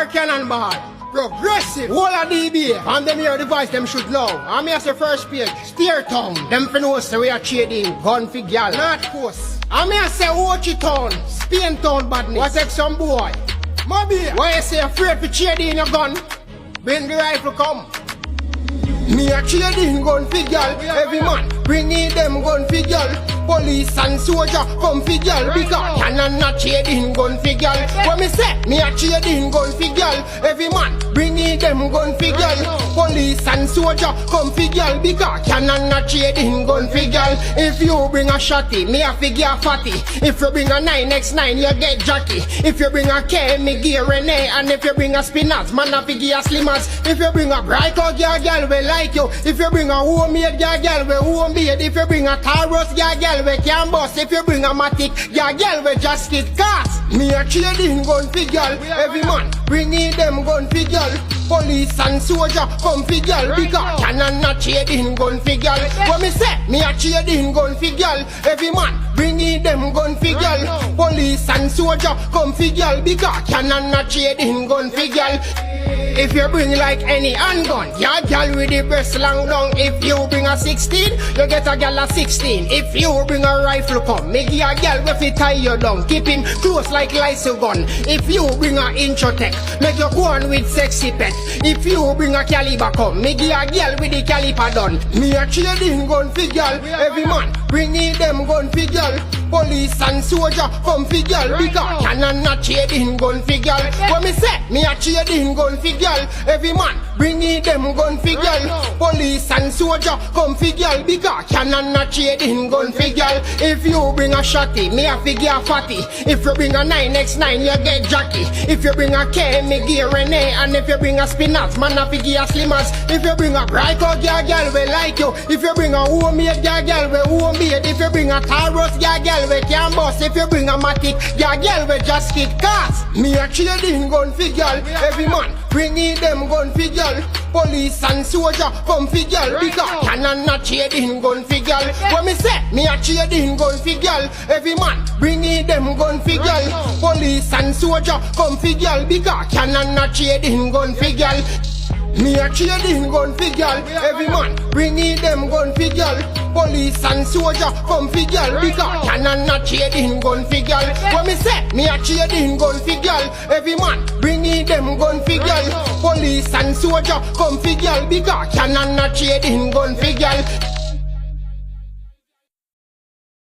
cannonball. Progressive. Whole of DB. And them here device them should know. I'm here the first page. Steer town. Them for know so we are trading. Gun for gal. North coast. I'm here say Ochi town. Spain town badness. What take some boy? Mobile. Why you say afraid for trading your gun? Bring the rifle come. Me a trading gun for gal. Every man bring in them gun for gal. Police and soldier come for gal. Because cannon not trading gun for gal. What me say? Me a trading gun for gal. Every man bring in them gun for gal. Police and soldier come for gal. Because cannon not trading gun for gal. If you bring a shotty, me a figure fatty. If you bring a 9x9, you get jockey. If you bring a K, me gear Renee. And if you bring a spinach, man a figure slimmers. If you bring a bright out gal, we like you. If you bring a homemade gal, we homemade. If you bring a Taurus gal, we can bust. If you bring a Matic gal, we just get cast. Me a trading gun for gal. Every man bring in them gun for gal. Police and soldier come for gal. Because cannon not trading gun for gal. What me say? Me a trading gun for gal. Every man bring in them gun for gal. Police and soldier come for gal. Because cannon not trading gun for gal. If you bring like any handgun, ya gal with the breast long down. If you bring a 16, you get a gal a 16. If you bring a rifle come, make a gal with it tie you down. Keep him close like Lysa gun. If you bring a Introtech, make you go on with sexy pet. If you bring a caliber come, make a gal with the caliper done. Me a trading gun for gal. Every man bring in them gun for gal. Police and soldier come for gal. Because cannon not trading gun for gal. What me say? Me a trading gun for gal. Every man bring in them gun for gal. Police and soldier come for gal. Because cannon not trading gun for gal. If you bring a shotty, me a figure fatty. If you bring a 9x9, you get jockey. If you bring a K, me gear Renee. And if you bring a spinach, man a figure slimmers. If you bring a bright out gal, we like you. If you bring a homemade gal, we homemade. If you bring a Taurus gal, we can bust. If you bring a Matic gal, we just get cast. Me a trading gun for gal. Every man bring in them gun for gal. Police and soldier come for gal. Because cannon not trading gun for gal. What me say? Me a trading gun for gal. Every man bring in them gun for gal. Police and soldier come for gal. Because cannon not trading gun for gal. Me a trading gun for gal. Every man bring in them gun for gal. Police and soldier come for gal. Because cannon not trading gun for gal. What me say? Me a trading gun for gal. Every man bring in them gun for gal. Police and soldier come for gal. Because cannon not trading gun for gal.